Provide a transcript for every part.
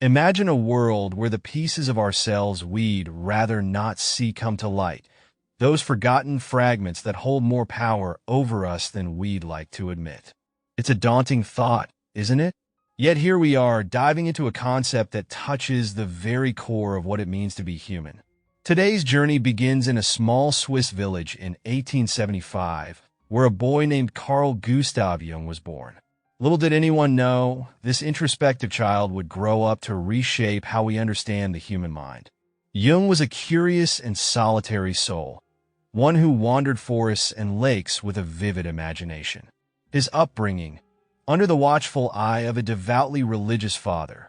Imagine a world where the pieces of ourselves we'd rather not see come to light, those forgotten fragments that hold more power over us than we'd like to admit. It's a daunting thought, isn't it? Yet here we are, diving into a concept that touches the very core of what it means to be human. Today's journey begins in a small Swiss village in 1875, where a boy named Carl Gustav Jung was born. Little did anyone know, this introspective child would grow up to reshape how we understand the human mind. Jung was a curious and solitary soul, one who wandered forests and lakes with a vivid imagination. His upbringing, under the watchful eye of a devoutly religious father,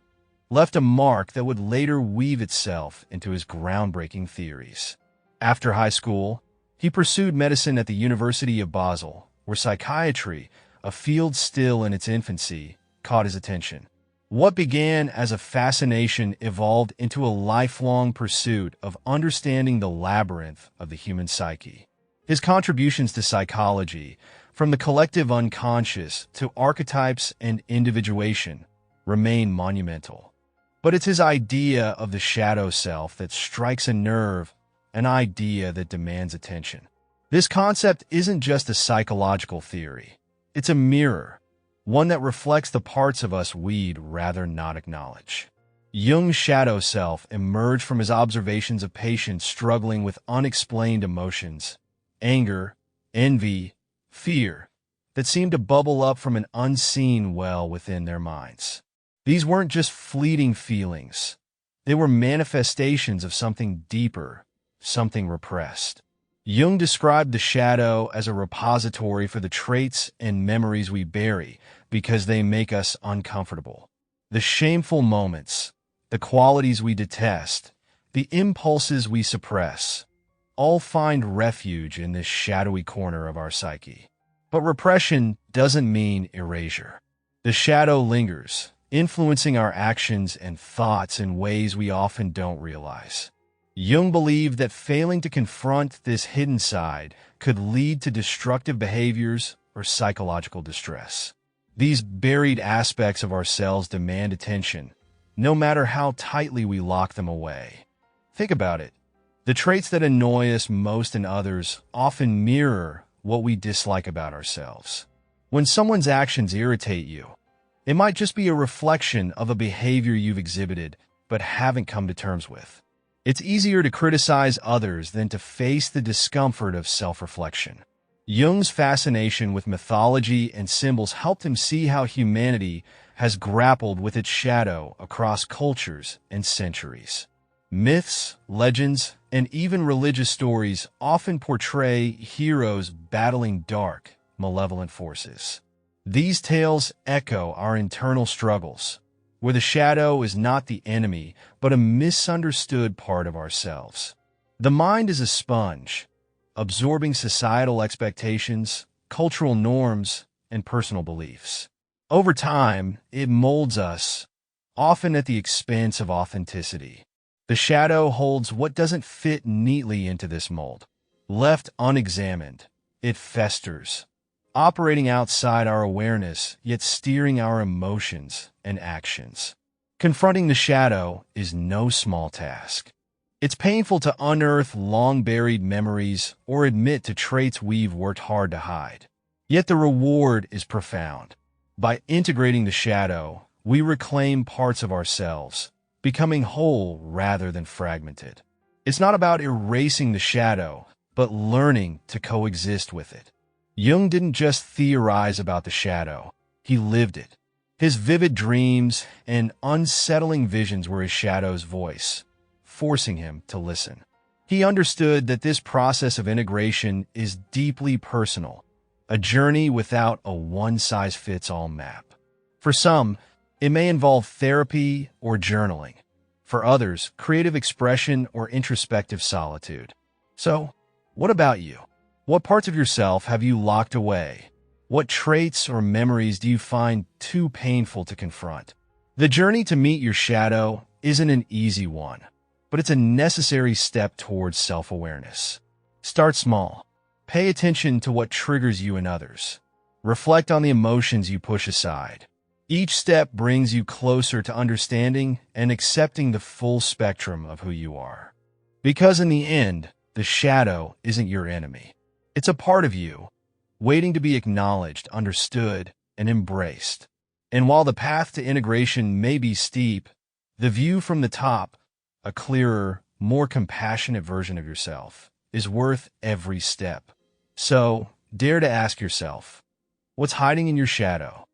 left a mark that would later weave itself into his groundbreaking theories. After high school, he pursued medicine at the University of Basel, where psychiatry, a field still in its infancy, caught his attention. What began as a fascination evolved into a lifelong pursuit of understanding the labyrinth of the human psyche. His contributions to psychology, from the collective unconscious to archetypes and individuation, remain monumental. But it's his idea of the shadow self that strikes a nerve, an idea that demands attention. This concept isn't just a psychological theory. It's a mirror, one that reflects the parts of us we'd rather not acknowledge. Jung's shadow self emerged from his observations of patients struggling with unexplained emotions, anger, envy, fear, that seemed to bubble up from an unseen well within their minds. These weren't just fleeting feelings. They were manifestations of something deeper, something repressed. Jung described the shadow as a repository for the traits and memories we bury because they make us uncomfortable. The shameful moments, the qualities we detest, the impulses we suppress, all find refuge in this shadowy corner of our psyche. But repression doesn't mean erasure. The shadow lingers, influencing our actions and thoughts in ways we often don't realize. Jung believed that failing to confront this hidden side could lead to destructive behaviors or psychological distress. These buried aspects of ourselves demand attention, no matter how tightly we lock them away. Think about it. The traits that annoy us most in others often mirror what we dislike about ourselves. When someone's actions irritate you, it might just be a reflection of a behavior you've exhibited but haven't come to terms with. It's easier to criticize others than to face the discomfort of self-reflection. Jung's fascination with mythology and symbols helped him see how humanity has grappled with its shadow across cultures and centuries. Myths, legends, and even religious stories often portray heroes battling dark, malevolent forces. These tales echo our internal struggles, where the shadow is not the enemy, but a misunderstood part of ourselves. The mind is a sponge, absorbing societal expectations, cultural norms, and personal beliefs. Over time, it molds us, often at the expense of authenticity. The shadow holds what doesn't fit neatly into this mold. Left unexamined, it festers, operating outside our awareness, yet steering our emotions and actions. Confronting the shadow is no small task. It's painful to unearth long-buried memories or admit to traits we've worked hard to hide. Yet the reward is profound. By integrating the shadow, we reclaim parts of ourselves, becoming whole rather than fragmented. It's not about erasing the shadow, but learning to coexist with it. Jung didn't just theorize about the shadow, he lived it. His vivid dreams and unsettling visions were his shadow's voice, forcing him to listen. He understood that this process of integration is deeply personal, a journey without a one-size-fits-all map. For some, it may involve therapy or journaling. For others, creative expression or introspective solitude. So, what about you? What parts of yourself have you locked away? What traits or memories do you find too painful to confront? The journey to meet your shadow isn't an easy one, but it's a necessary step towards self-awareness. Start small. Pay attention to what triggers you in others. Reflect on the emotions you push aside. Each step brings you closer to understanding and accepting the full spectrum of who you are. Because in the end, the shadow isn't your enemy. It's a part of you, waiting to be acknowledged, understood, and embraced. And while the path to integration may be steep, the view from the top, a clearer, more compassionate version of yourself, is worth every step. So, dare to ask yourself, what's hiding in your shadow?